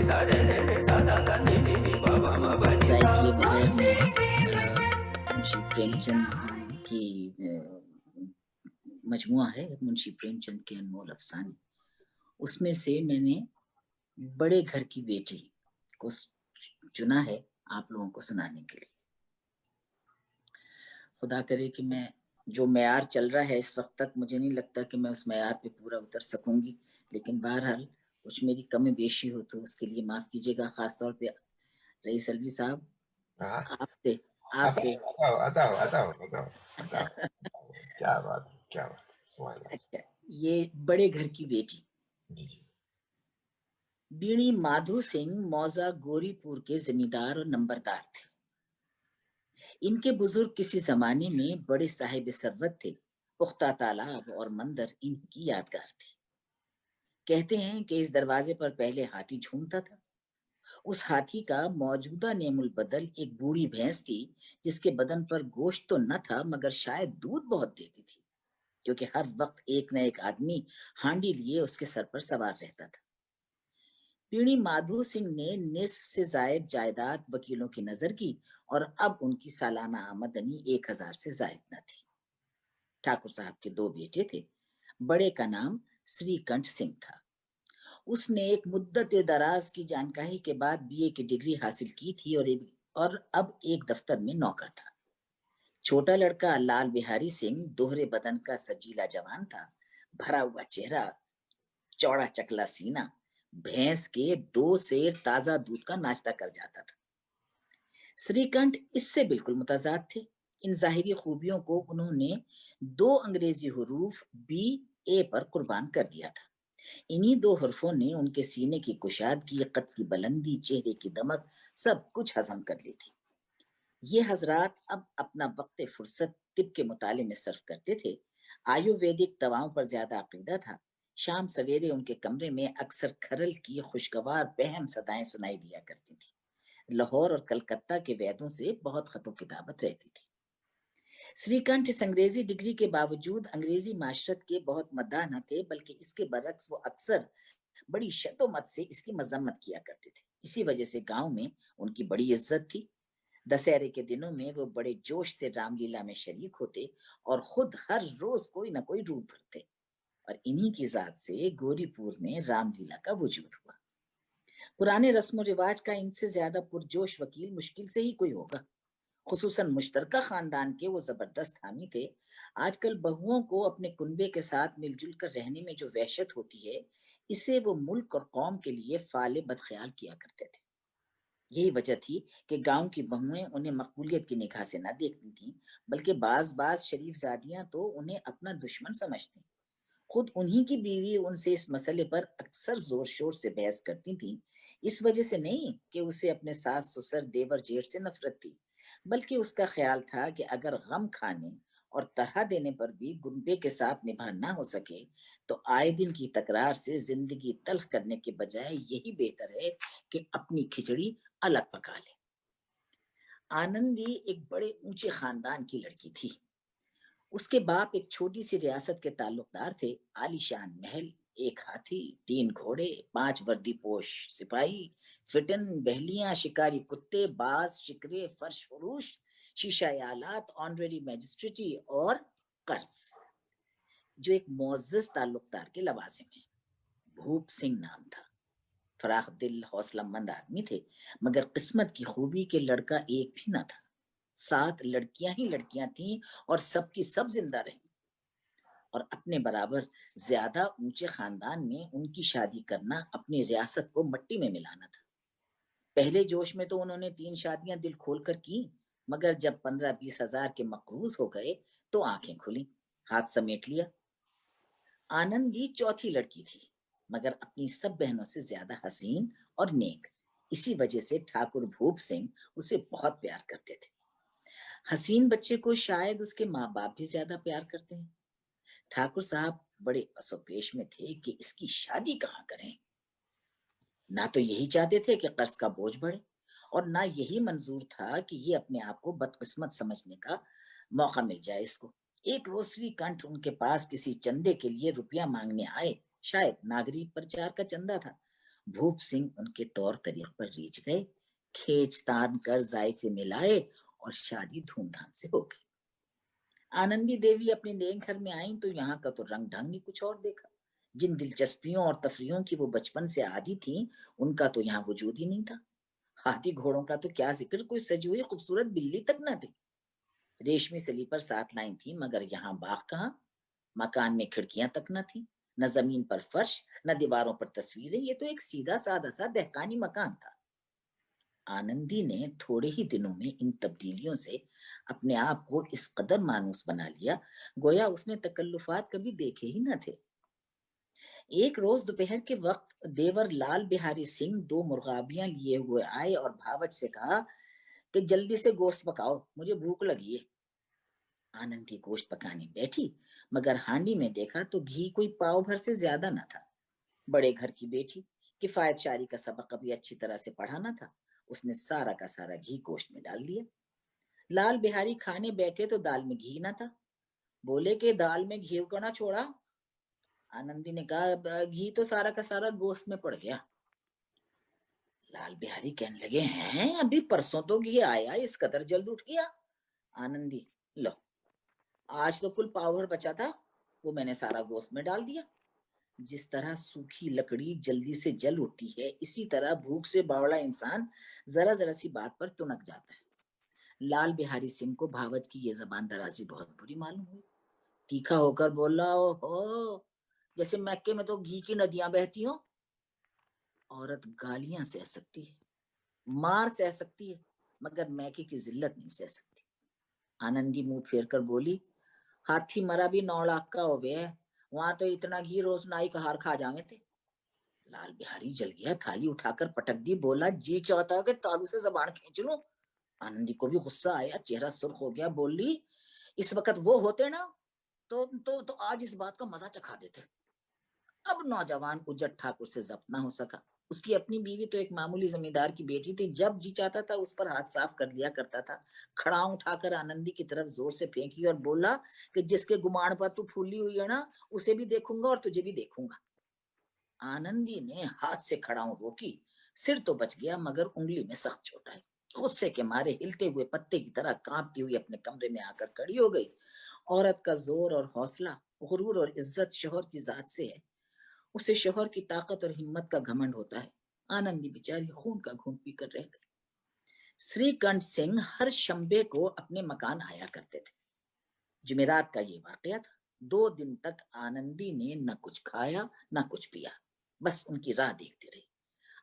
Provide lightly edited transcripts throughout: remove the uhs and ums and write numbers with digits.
ज़ायके बगैर में मुंशी प्रेमचंद की मजमुआ है, मुंशी प्रेमचंद के अनमोल अफसाने। उसमें से मैंने बड़े घर की बेटी को चुना है आप लोगों को सुनाने के लिए। खुदा करे कि मैं जो मेयार चल रहा है इस वक्त तक, मुझे नहीं लगता कि मैं उस मेयार पे पूरा उतर सकूंगी, लेकिन बहरहाल कुछ मेरी कमी बेशी हो तो उसके लिए माफ कीजिएगा। खास तौर पे रईस अलवी साहब, हाँ, आपसे आपसे बताओ बताओ बताओ बताओ बताओ। क्या बात है, क्या बात है, सुभान अच्छा, ये बड़े घर की बेटी। जी जी। बीणी माधो सिंह मौजा गोरीपुर के जमींदार और नंबरदार थे। इनके बुजुर्ग किसी जमाने में बड़े साहिब सरवत थे। पुख्ता तालाब और मंदिर इनकी यादगार थी। कहते हैं कि इस दरवाजे पर पहले हाथी झूमता था। उस हाथी का मौजूदा नेमुल बदल एक बूढ़ी भैंस थी, जिसके बदन पर गोश्त तो न था मगर शायद दूध बहुत देती थी, क्योंकि हर वक्त एक न एक आदमी हांडी लिए उसके सर पर सवार रहता था। पीणी माधो सिंह ने निस्फ से जायद जायदाद वकीलों की नजर की और अब उनकी सालाना आमदनी 1000 से जायद न थी। ठाकुर साहब के 2 बेटे थे। बड़े का नाम श्रीकंठ सिंह था। उसने एक मुद्दत दराज की जानकारी के बाद बीए की डिग्री हासिल की थी और अब एक दफ्तर में नौकर था। छोटा लड़का लाल बिहारी सिंह दोहरे बदन का सजीला जवान था। भरा हुआ चेहरा, चौड़ा चकला सीना, भैंस के 2 सेर ताजा दूध का नाश्ता कर जाता था। श्रीकंठ इससे बिल्कुल मुतजाद थे। इन जाहिरी खूबियों को उन्होंने 2 अंग्रेजी हुरूफ बी ए पर कुर्बान कर दिया था। इन्हीं 2 हरफों ने उनके सीने की कुशादगी, कद की बुलंदी, चेहरे की दमक सब कुछ हजम कर ली थी। ये हजरात अब अपना वक्त फुर्सत तिब के मुताले में सर्फ करते थे। आयुर्वेदिक दवाओं पर ज्यादा अकीदा था। शाम सवेरे उनके कमरे में अक्सर खरल की खुशगवार बहम सदाएं सुनाई दिया करती थी। लाहौर और कलकत्ता के वैद्यों से बहुत खतों किताबत रहती थी। श्रीकंठ इस अंग्रेजी डिग्री के बावजूद अंग्रेजी माशरत के बहुत मद्दाह न थे, बल्कि इसके बरक्स वो अक्सर बड़ी शद्दोमत से इसकी मजम्मत किया करते थे। इसी वजह से गांव में उनकी बड़ी इज्जत थी। दशहरे के दिनों में वो बड़े जोश से रामलीला में शरीक होते और खुद हर रोज कोई ना कोई रूप भरते। और इन्हीं की जात से गोरीपुर में रामलीला का वजूद हुआ। पुराने रस्म रिवाज का इनसे ज्यादा पुरजोश वकील मुश्किल से ही कोई होगा। खुसूसन मुश्तरका खानदान के वो जबरदस्त हामी थे। आजकल बहुओं को अपने कुनबे के साथ मिलजुल कर रहने में जो वहशत होती है, इसे वो मुल्क और कौम के लिए फाले बदख्याल किया करते थे। यही वजह थी कि गांव की बहुएं उन्हें मकबूलियत की निगाह से न देखती थीं, बल्कि बाज बाज शरीफ जादियां तो उन्हें अपना दुश्मन समझती। खुद उन्हीं की बीवी उनसे इस मसले पर अक्सर जोर शोर से बहस करती थी। इस वजह से नहीं कि उसे अपने सास ससुर देवर जेठ से नफरत थी, बल्कि उसका ख्याल था कि अगर गम खाने और तरह देने पर भी गुनबे के साथ निभा ना हो सके, तो आए दिन की तकरार से जिंदगी तल्ख करने के बजाय यही बेहतर है कि अपनी खिचड़ी अलग पका ले। आनंदी एक बड़े ऊंचे खानदान की लड़की थी। उसके बाप एक छोटी सी रियासत के ताल्लुकदार थे। आलीशान महल, एक हाथी, 3 घोड़े, 5 वर्दीपोश सिपाही, फिटन बहलियां, शिकारी कुत्ते, बाज शिकरे, फर्श फरोश, शीशा आलात, ऑनरेरी मैजिस्ट्रेटी और कर्ज। जो एक मुअज्जज ताल्लुकदार के लवाजिम है। भूप सिंह नाम था। फराख दिल हौसलामंद आदमी थे, मगर किस्मत की खूबी के लड़का एक भी ना था। 7 लड़कियां ही लड़कियां थीं और सबकी सब जिंदा रही। और अपने बराबर ज्यादा ऊंचे खानदान में उनकी शादी करना अपनी रियासत को मट्टी में मिलाना था। पहले जोश में तो उन्होंने 3 शादियां दिल खोलकर की, मगर जब 15-20 हजार के मकरूज हो गए तो आंखें खुली, हाथ समेट लिया। आनंदी चौथी लड़की थी, मगर अपनी सब बहनों से ज्यादा हसीन और नेक। इसी वजह से ठाकुर भूप सिंह उसे बहुत प्यार करते थे। हसीन बच्चे को शायद उसके माँ बाप भी ज्यादा प्यार करते हैं। ठाकुर साहब बड़े असोपेश में थे कि इसकी शादी कहाँ करें। ना तो यही चाहते थे कि कर्ज का बोझ बढ़े, और ना यही मंजूर था कि ये अपने आप को बदकिस्मत समझने का मौका मिल जाए इसको। एक रोज श्रीकंठ उनके पास किसी चंदे के लिए रुपया मांगने आए। शायद नागरिक प्रचार का चंदा था। भूप सिंह उनके तौर तरीक पर रीझ गए, खींच तान कर जायके मिलाए और शादी धूमधाम से हो गई। आनंदी देवी अपने नए घर में आई तो यहाँ का तो रंग ढंग ही कुछ और देखा। जिन दिलचस्पियों और तफरीहों की वो बचपन से आदी थी, उनका तो यहाँ वजूद ही नहीं था। हाथी घोड़ों का तो क्या जिक्र, कोई सजी हुई खूबसूरत बिल्ली तक न थी। रेशमी स्लीपर 7 लाइन थी, मगर यहाँ बाग कहाँ। मकान में खिड़कियां तक न थी, न जमीन पर फर्श, न दीवारों पर तस्वीरें। ये तो एक सीधा साधा सा दहकानी मकान था। आनंदी ने थोड़े ही दिनों में इन तब्दीलियों से अपने आप को इस कदर मानूस बना लिया, गोया उसने तकल्लुफात कभी देखे ही न थे। एक रोज दोपहर के वक्त देवर लाल बिहारी सिंह 2 मुर्गाबियां लिए हुए आए और भावच से कहा कि जल्दी से गोश्त पकाओ, मुझे भूख लगी है। आनंदी गोश्त पकाने बैठी, मगर हांडी में देखा तो घी कोई पाव भर से ज्यादा न था। बड़े घर की बेटी, किफायत शारी का सबक कभी अच्छी तरह से पढ़ा न था, उसने सारा का सारा घी गोश्त में डाल दिया। लाल बिहारी खाने बैठे तो दाल में घी न था, बोले कि दाल में घी को ना छोड़ा। आनंदी ने कहा, घी तो सारा का सारा गोश्त में पड़ गया। लाल बिहारी कहने लगे, हैं अभी परसों तो घी आया, इस कदर जल्द उठ गया। आनंदी, लो, आज तो कुल पाव भर बचा था, वो मैंने सारा गोश्त में डाल दिया। जिस तरह सूखी लकड़ी जल्दी से जल उठती है, इसी तरह भूख से बावड़ा इंसान जरा जरा सी बात पर तुनक जाता है। लाल बिहारी सिंह को भावत की ये जबान दराजी बहुत बुरी मालूम हुई। तीखा होकर बोला, ओहो, जैसे मैके में तो घी की नदियां बहती हो। औरत गालियां सह सकती है, मार सह सकती है, मगर मैके की जिल्लत नहीं सह सकती। आनंदी मुंह फेर कर बोली, हाथी मरा भी 9 लाख का हो गया है, वहां तो इतना घी रोज नाई का हार खा जावे थे। लाल बिहारी जल गया, थाली उठाकर पटक दी, बोला, जी चाहता है कि तालू से जबान खींच लूं। आनंदी को भी गुस्सा आया, चेहरा सुर्ख हो गया, बोली, इस वक्त वो होते ना तो आज इस बात का मजा चखा देते। अब नौजवान उजट ठाकुर से जब्त ना हो सका। उसकी अपनी बीवी तो एक मामूली जमींदार की बेटी थी, जब जी चाहता था उस पर हाथ साफ कर लिया करता था। खड़ा उठाकर आनंदी की तरफ जोर से फेंकी और बोला कि जिसके गुमाण पर तू फूली हुई है ना, उसे भी देखूंगा और तुझे भी देखूंगा। आनंदी ने हाथ से खड़ाऊ रोकी, सिर तो बच गया मगर उंगली में सख्त चोट आई। गुस्से के मारे हिलते हुए पत्ते की तरह कांपती हुई अपने कमरे में आकर खड़ी हो गई। औरत का जोर और हौसला, गुरूर और इज्जत शोहर की जात से है। उसे शोहर की ताकत और हिम्मत का घमंड होता है। आनंदी बेचारी खून का घूंट पीकर रह गई। श्रीकंठ सिंह हर शंबे को अपने मकान आया करते थे। जुमेरात का ये वाकया था। 2 दिन तक आनंदी ने न कुछ खाया न कुछ पिया, बस उनकी राह देखती रही।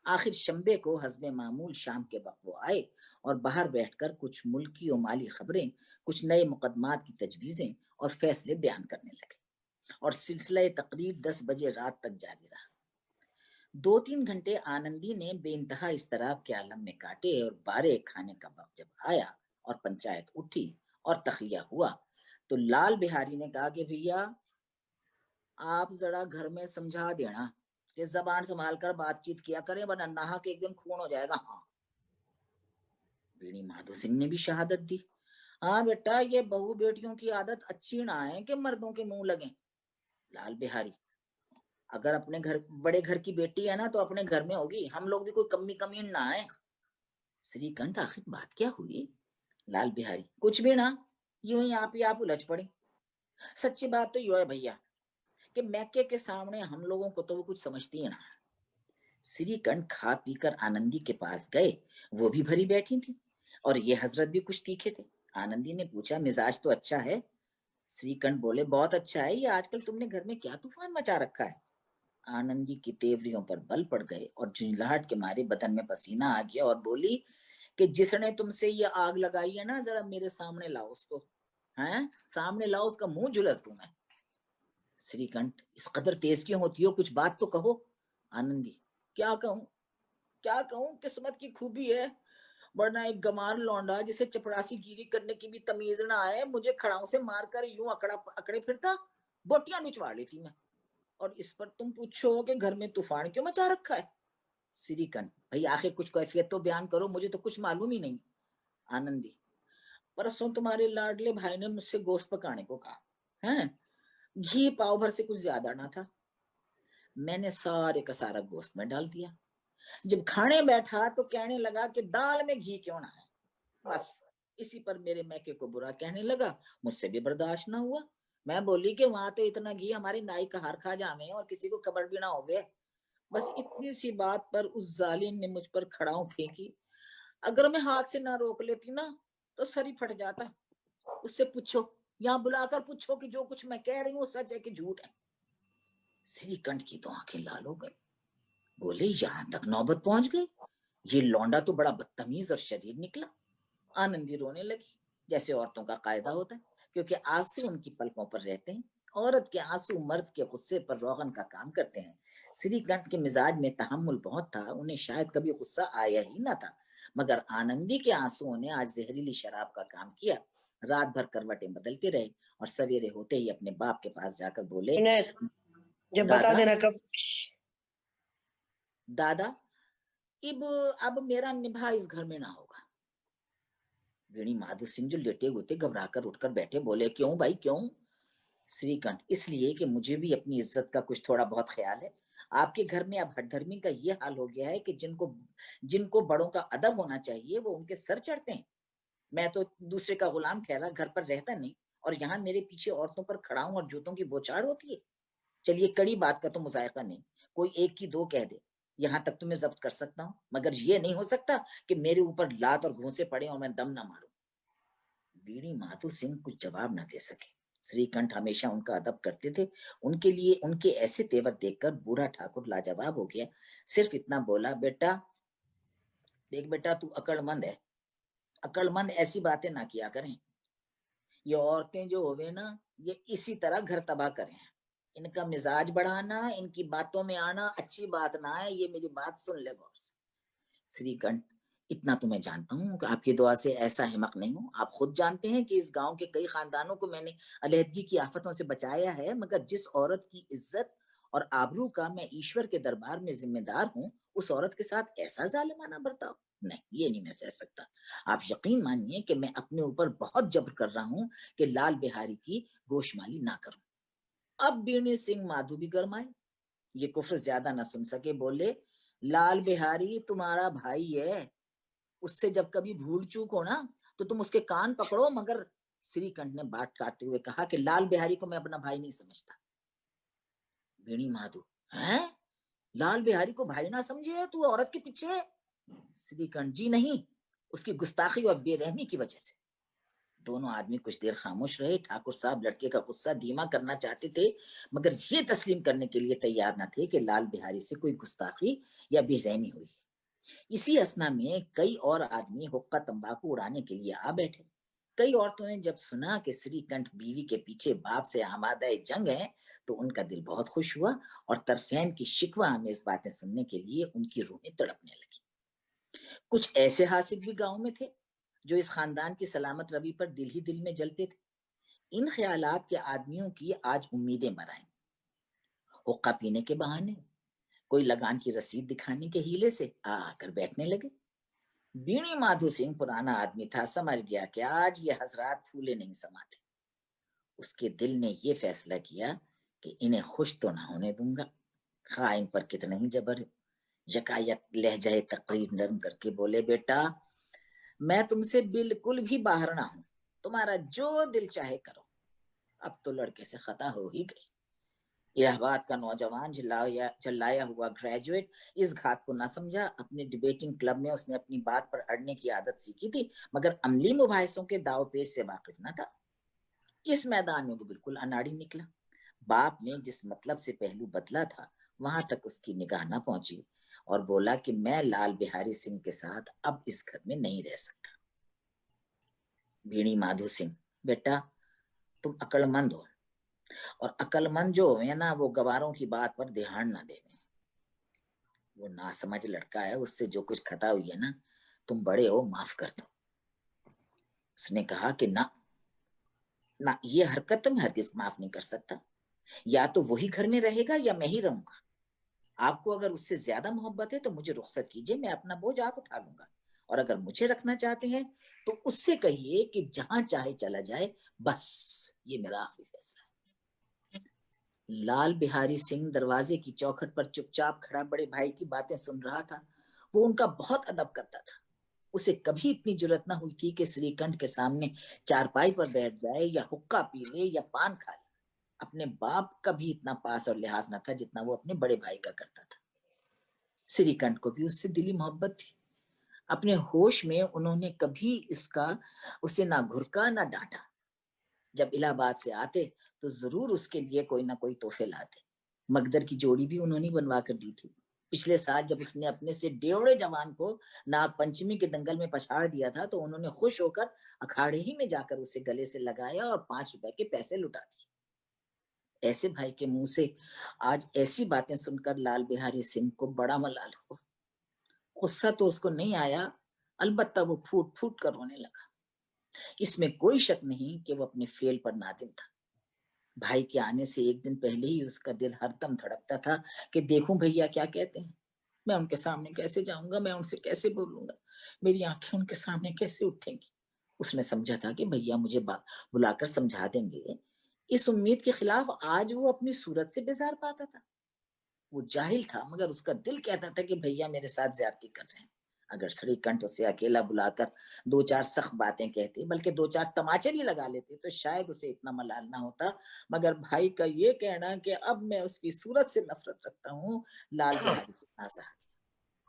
आखिर शंबे को हस्बे मामूल शाम के वक्त वो आए और बाहर बैठकर कुछ मुल्की और माली खबरें, कुछ नए मुकदमात की तजवीजें और फैसले बयान करने लगे, और सिलसिला तकरीर 10 बजे रात तक जारी रहा। 2-3 घंटे आनंदी ने बेइंतहा इस्तराब के आलम में काटे, और बारे खाने का वक्त जब आया और पंचायत उठी और तखलिया हुआ, तो लाल बिहारी ने कहा कि भैया, आप जरा घर में समझा देना कि जबान संभाल कर बातचीत किया करें, वरना नाहक एक दिन खून हो जाएगा। हाँ। बीड़ी माधो सिंह ने भी शहादत दी, हाँ बेटा, ये बहू बेटियों की आदत अच्छी ना है कि मर्दों के मुंह लगे। लाल बिहारी, अगर अपने घर, बड़े घर की बेटी है ना तो अपने घर में होगी, हम लोग भी कोई कमी कमीन ना है। श्रीकंठ, आखिर बात क्या हुई? लाल बिहारी, कुछ भी ना, यूं ही आप उलझ पड़े। सच्ची बात तो यो है भैया कि मैके के सामने हम लोगों को तो वो कुछ समझती है ना। श्रीकंठ खा पीकर आनंदी के पास गए, वो भी भरी बैठी थी और ये हजरत भी कुछ तीखे थे। आनंदी ने पूछा, मिजाज तो अच्छा है? श्रीकंठ बोले, बहुत अच्छा है, ये आजकल तुमने घर में क्या तूफान मचा रखा है। आनंदी की तेवरियों पर बल पड़ गए और झुंझलाहट के मारे बदन में पसीना आ गया और बोली कि जिसने तुमसे ये आग लगाई है ना, जरा मेरे सामने लाओ उसको। हैं, सामने लाओ, उसका मुंह झुलस दूं मैं। श्रीकंठ, इस कदर तेज क्यों होती हो, कुछ बात तो कहो। आनंदी, क्या कहूं, क्या कहूं, किस्मत की खूबी है, वरना एक गमार लौंडा जिसे चपरासी गिरी करने की भी तमीज ना आए, मुझे खड़ाऊ से मारकर यूं अकड़ा अकड़े फिरता, बोटियां बिछवा लेती मैं। और इस पर तुम पूछो कि घर में तूफान क्यों मचा रखा है। श्रीकंठ, भाई आखिर कुछ कैफियत तो बयान करो, मुझे तो कुछ मालूम ही नहीं। आनंदी, परसों तुम्हारे लाडले भाई ने मुझसे गोश्त पकाने को कहा है, घी पाव भर से कुछ ज्यादा ना था, मैंने सारे का सारा गोश्त में डाल दिया। जब खाने बैठा तो कहने लगा कि दाल में घी क्यों ना है। बस इसी पर मेरे मैके को बुरा कहने लगा। मुझसे भी बर्दाश्त ना हुआ। मैं बोली कि वहां तो इतना घी हमारी नाई का हार खा जामे और किसी को खबर भी ना हो गए। बस इतनी सी बात पर उस जालिम ने मुझ पर खड़ाऊ फेंकी। अगर मैं हाथ से ना रोक लेती ना तो सर ही फट जाता। उससे पूछो, यहाँ बुलाकर पूछो कि जो कुछ मैं कह रही हूँ सच है कि झूठ है। श्रीकंठ की तो आंखें लाल हो गई। बोले यहां तक नौबत पहुंच गई। ये लौंडा तो बड़ा बदतमीज और शरीर निकला। आनंदी रोने लगी जैसे औरतों का कायदा होता है, क्योंकि आंसू उनकी पलकों पर रहते हैं। औरत के आंसू मर्द के गुस्से पर रोगन का काम करते हैं। श्रीकंठ के मिजाज में तहम्मुल बहुत था, उन्हें शायद कभी गुस्सा आया ही ना था। मगर आनंदी के आंसुओं ने आज जहरीली शराब का काम किया। रात भर करवटें बदलते रहे और सवेरे होते ही अपने बाप के पास जाकर बोले, इन्हें जब बता दादा देना कब। दादा अब मेरा निभा इस घर में ना होगा। वीणी माधो सिंह जो लेटे हुए थे घबराकर उठकर बैठे, बोले क्यों भाई क्यों? श्रीकंठ इसलिए कि मुझे भी अपनी इज्जत का कुछ थोड़ा बहुत ख्याल है। आपके घर में अब हठधर्मी का ये हाल हो गया है कि जिनको जिनको बड़ों का अदब होना चाहिए वो उनके सर चढ़ते हैं। मैं तो दूसरे का गुलाम ठहरा घर पर रहता नहीं, और यहाँ मेरे पीछे औरतों पर खड़ा हूं और जूतों की बौछार होती है। चलिए कड़ी बात का तो मुजायका नहीं, कोई एक की दो कह दे, यहां तक तो मैं जब्त कर सकता हूँ, मगर ये नहीं हो सकता कि मेरे ऊपर लात और घूंसे पड़े और मैं दम ना मारूं। बीड़ी माधो सिंह कुछ जवाब न दे सके। श्रीकंठ हमेशा उनका अदब करते थे, उनके लिए उनके ऐसे तेवर देखकर बूढ़ा ठाकुर लाजवाब हो गया। सिर्फ इतना बोला, बेटा देख बेटा तू अकड़मंद है, अकड़मंद ऐसी बातें ना किया करें। ये औरतें जो होवे ना ये इसी तरह घर तबाह करें। इनका मिजाज बढ़ाना, इनकी बातों में आना अच्छी बात ना है, ये मेरी बात सुन ले गौर से। श्रीकंठ इतना तो मैं जानता हूँ कि आपकी दुआ से ऐसा हिम्मत नहीं हूँ। आप खुद जानते हैं कि इस गांव के कई खानदानों को मैंने अलहदगी की आफतों से बचाया है, मगर जिस औरत की इज्जत और आबरू का मैं ईश्वर के दरबार में जिम्मेदार हूँ, उस औरत के साथ ऐसा जालिमाना बर्ताव नहीं, ये नहीं मैं सह सकता। आप यकीन मानिए कि मैं अपने ऊपर बहुत जब्र कर रहा हूँ कि लाल बिहारी की गोशमाली ना करूं। अब बीणी सिंह माधु भी गरमाए, ये कुफ्र ज्यादा ना सुन सके, बोले लाल बिहारी तुम्हारा भाई है, उससे जब कभी भूल चूक हो ना तो तुम उसके कान पकड़ो। मगर श्रीकंठ ने बात काटते हुए कहा कि लाल बिहारी को मैं अपना भाई नहीं समझता। बीणी माधु, हैं? लाल बिहारी को भाई ना समझे तू औरत के पीछे? श्रीकंठ, जी नहीं, उसकी गुस्ताखी और बेरहमी की वजह से। दोनों आदमी कुछ देर खामोश रहे। ठाकुर साहब लड़के का गुस्सा धीमा करना चाहते थे, मगर ये तस्लीम करने के लिए तैयार न थे कि लाल बिहारी से कोई गुस्ताखी या बेरहमी हुई। इसी असना में कई और आदमी हुक्का तंबाकू उड़ाने के लिए आ बैठे। कई औरतों ने जब सुना कि श्रीकंठ बीवी के पीछे बाप से आमादा जंग है तो उनका दिल बहुत खुश हुआ, और तरफैन की शिकवा आमेज बातें सुनने के लिए उनकी रूहें तड़पने लगी। कुछ ऐसे हासिद भी गांव में थे जो इस खानदान की सलामत रवि पर दिल ही दिल में जलते थे। इन ख्यालात के आदमियों की आज उम्मीदें मराई। हुक्का पीने के बहाने, कोई लगान की रसीद दिखाने के हीले से आकर बैठने लगे। बीणी माधो सिंह पुराना आदमी था, समझ गया कि आज ये हजरात फूले नहीं समाते। उसके दिल ने यह फैसला किया कि इन्हें खुश तो ना होने दूंगा, खा इन पर कितना ही जबर हो। यकायक लहजाए तकरीर नरम करके बोले, बेटा मैं तुमसे बिल्कुल भी बाहर ना हूं, तुम्हारा जो दिल चाहे करो। अब तो लड़के से खता हो ही गई। इलाहाबाद का नौजवान चिल्लाया हुआ ग्रेजुएट इस घात को ना समझा। अपने डिबेटिंग क्लब में उसने अपनी बात पर अड़ने की आदत सीखी थी, मगर अमली मुबाहिसों के दाव पेश से वाकिफ न था। इस मैदान में वो बिल्कुल अनाड़ी निकला। बाप ने जिस मतलब से पहलू बदला था वहां तक उसकी निगाह न पहुंची, और बोला कि मैं लाल बिहारी सिंह के साथ अब इस घर में नहीं रह सकता। बीणी माधो सिंह, बेटा तुम अकलमंद हो, और अकलमंद जो है ना वो गवारों की बात पर ध्यान ना देवे। वो नासमझ लड़का है, उससे जो कुछ खता हुई है ना, तुम बड़े हो, माफ कर दो। उसने कहा कि ना ना, ये हरकत तो मैं हरगिज माफ नहीं कर सकता। या तो वही घर में रहेगा या मैं ही रहूंगा। आपको अगर उससे ज्यादा मोहब्बत है तो मुझे रुख्सत कीजिए, मैं अपना बोझ आप उठा लूंगा। और अगर मुझे रखना चाहते हैं तो उससे कहिए कि जहां चाहे चला जाए, बस ये मेरा आखिरी फैसला है। लाल बिहारी सिंह दरवाजे की चौखट पर चुपचाप खड़ा बड़े भाई की बातें सुन रहा था। वो उनका बहुत अदब करता था। उसे कभी इतनी जुर्रत ना हुई थी कि श्रीकंठ के सामने चारपाई पर बैठ जाए या हुक्का पी ले या पान खा ले। अपने बाप का भी इतना पास और लिहाज न था जितना वो अपने बड़े भाई का करता था। श्रीकंठ को भी उससे दिली मोहब्बत थी। अपने होश में उन्होंने कभी इसका उसे ना घुरका ना डांटा। जब इलाहाबाद से आते तो जरूर उसके लिए कोई ना कोई तोहफे लाते। मगदर की जोड़ी भी उन्होंने बनवा कर दी थी। पिछले साल जब उसने अपने से डेवड़े जवान को नाग पंचमी के दंगल में पछाड़ दिया था तो उन्होंने खुश होकर अखाड़े ही में जाकर उसे गले से लगाया और 5 रुपए के पैसे लुटा दिए। ऐसे भाई के मुंह से आज ऐसी बातें सुनकर लाल बिहारी सिंह को बड़ा मलाल हुआ। गुस्सा तो उसको नहीं आया, अलबत्ता वो फूट फूट कर रोने लगा। इसमें कोई शक नहीं कि वो अपने फेल पर नादिम था। भाई के आने से एक दिन पहले ही उसका दिल हरदम धड़कता था कि देखूं भैया क्या कहते हैं। मैं उनके सामने कैसे जाऊंगा, मैं उनसे कैसे बोलूंगा, मेरी आंखें उनके सामने कैसे उठेंगी। उसने समझा था कि भैया मुझे बुलाकर समझा देंगे। इस उम्मीद के खिलाफ आज वो अपनी सूरत से बेजार पाता था। वो जाहिल था मगर उसका दिल कहता था कि भैया मेरे साथ ज्यादती कर रहे हैं। अगर श्रीकंठ उसे अकेला बुलाकर 2-4 सख्त बातें कहते बल्कि 2-4 तमाचे भी लगा लेते तो शायद उसे इतना मलाल ना होता। मगर भाई का ये कहना कि अब मैं उसकी सूरत से नफरत रखता हूँ, लाल बिहारी से ना सहा।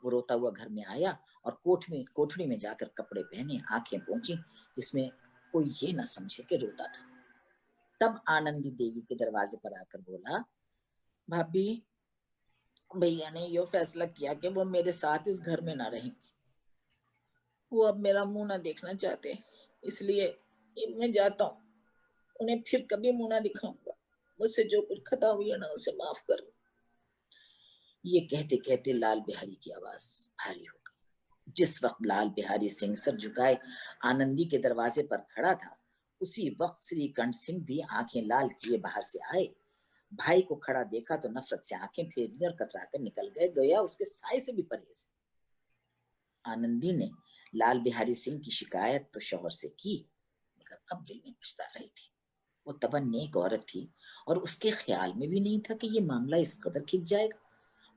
वो रोता हुआ घर में आया और कोठड़ी में जाकर कपड़े पहने, आंखें पोंछी जिसमें कोई ये ना समझे कि रोता था। तब आनंदी देवी के दरवाजे पर आकर बोला, भाभी भैया ने यो फैसला किया कि वो मेरे साथ इस घर में ना रहेंगे। वो अब मेरा मुंह ना देखना चाहते, इसलिए मैं जाता हूँ। उन्हें फिर कभी मुंह ना दिखाऊंगा। मुझसे जो कुछ खता हुई है ना उसे माफ कर। ये कहते कहते लाल बिहारी की आवाज भारी हो गई। जिस वक्त लाल बिहारी सिंह सर झुकाए आनंदी के दरवाजे पर खड़ा था, उसी वक्त श्रीकंठ सिंह भी आंखें लाल किए बाहर से आए। भाई को खड़ा देखा तो नफरत से आंखें फेर ली और कतराकर निकल गए, गोया उसके साय से भी परहेज। आनंदी ने लाल बिहारी सिंह की शिकायत तो शौहर से की, मगर अब दिल में पछता रही थी। वो तबन नेक औरत थी और उसके ख्याल में भी नहीं था कि ये मामला इस कदर खिंच जाएगा।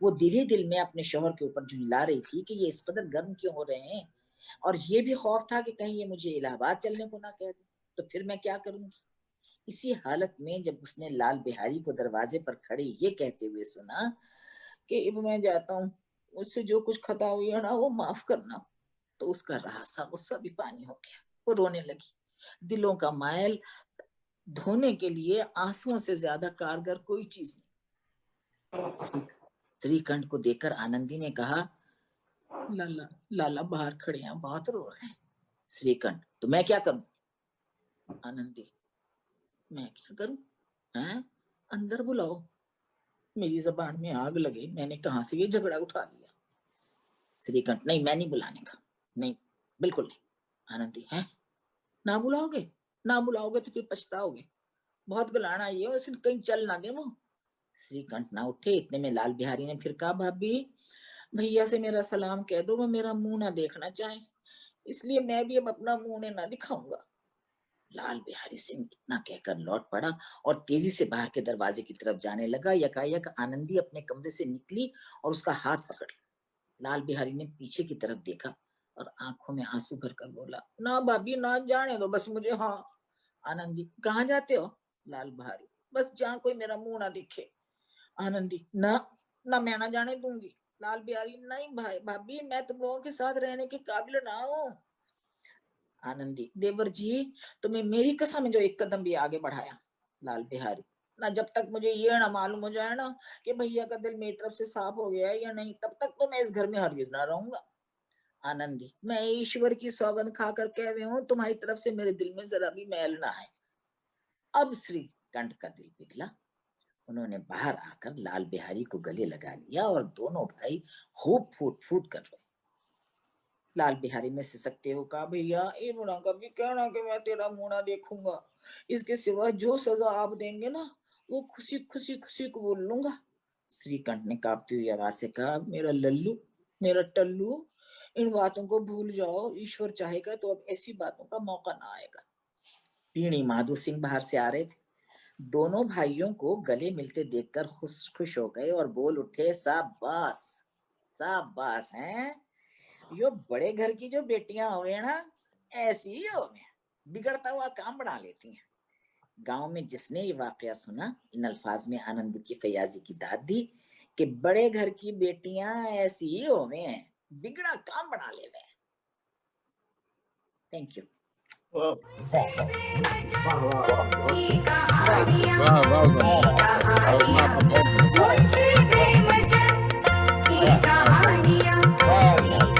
वो दिल ही दिल में अपने शौहर के ऊपर झुंझला रही थी कि ये इस कदर गर्म क्यों हो रहे हैं। और ये भी खौफ था कि कहीं ये मुझे इलाहाबाद चलने को ना कह दे, तो फिर मैं क्या करूंगी। इसी हालत में जब उसने लाल बिहारी को दरवाजे पर खड़े ये कहते हुए सुना कि अब मैं जाता हूँ, मुझसे जो कुछ खता हुई है ना वो माफ करना, तो उसका रासा गुस्सा भी पानी हो गया। वो रोने लगी। दिलों का मायल धोने के लिए आंसुओं से ज्यादा कारगर कोई चीज नहीं। श्रीकंठ को देखकर आनंदी ने कहा, लाला लाला बाहर खड़े हैं, बहुत रो रहे हैं। श्रीकंठ, तो मैं क्या करूं। आनंदी, मैं क्या करूं हैं, अंदर बुलाओ। मेरी जबान में आग लगे, मैंने कहां से ये झगड़ा उठा लिया। श्रीकंठ, नहीं मैं नहीं बुलाने का, नहीं बिल्कुल नहीं। आनंदी, है ना बुलाओगे, ना बुलाओगे तो फिर पछताओगे। बहुत गलाना ये उसे कहीं चल ना दे वो। श्रीकंठ ना उठे। इतने में लाल बिहारी ने फिर कहा, भाभी भैया से मेरा सलाम कह दो, वो मेरा मुंह ना देखना चाहे, इसलिए मैं भी अब अपना मुंह उन्हें ना दिखाऊंगा। लाल बिहारी सिंह इतना कहकर लौट पड़ा और तेजी से बाहर के दरवाजे की तरफ जाने लगा। यकायक आनंदी अपने कमरे से निकली और उसका हाथ पकड़ लिया। लाल बिहारी ने पीछे की तरफ देखा और आंखों में आंसू भरकर बोला, ना भाभी ना, जाने दो बस मुझे। हाँ। आनंदी, कहाँ जाते हो। लाल बिहारी, बस जहाँ कोई मेरा मुंह ना दिखे। आनंदी, ना ना, मैं ना जाने दूंगी। लाल बिहारी, नहीं भाई भाभी, मैं तुम लोगों के साथ रहने के काबिल ना हूँ। आनंदी, देवर जी तुम्हें मेरी कसम है जो एक कदम भी आगे बढ़ाया। लाल बिहारी, ना जब तक मुझे ये ना मालूम हो जाए ना कि भैया का दिल मेरी तरफ से साफ हो गया है या नहीं, तब तक तो मैं इस घर में हरगिज ना रहूंगा। आनंदी, मैं ईश्वर की सौगंध खाकर कह रही हूँ तुम्हारी तरफ से मेरे दिल में जरा भी मैल ना है। अब श्रीकंठ का दिल पिघला। उन्होंने बाहर आकर लाल बिहारी को गले लगा लिया और दोनों भाई खूब फूट फूट कर रोए। लाल बिहारी ने सिसकते हुए कहा, भैया ये मुना कभी कहना कि मैं तेरा मुंह ना देखूंगा। इसके सिवा जो सजा आप देंगे ना वो खुशी खुशी खुशी कबूल लूंगा। श्रीकंठ ने कांपती हुई आवाज से कहा, मेरा लल्लू, मेरा टल्लू, इन बातों को भूल जाओ। ईश्वर चाहेगा तो अब ऐसी बातों का मौका ना आएगा। पीणी माधो सिंह बाहर से आ रहे थे। दोनों भाइयों को गले मिलते देखकर खुश खुश हो गए और बोल उठे, शाबाश शाबाश हैं, यो बड़े घर की जो बेटियां हुए ना, ऐसी ही हो बिगड़ता हुआ काम बना लेती हैं। गांव में जिसने ये वाकया सुना, इन अल्फाज में आनंद की फयाजी की दाद दी कि बड़े घर की बेटियां ऐसी ही होवे हैं, बिगड़ा काम बना ले वे। Thank you. वाह मुझसे प्रेम वाह वाह जन्म वाह बहुत की बढ़िया कहानियाँ वाह वाह की कहानियाँ बहुत बढ़िया। मुझसे प्रेम जन्म की वाह कहानियाँ वाह की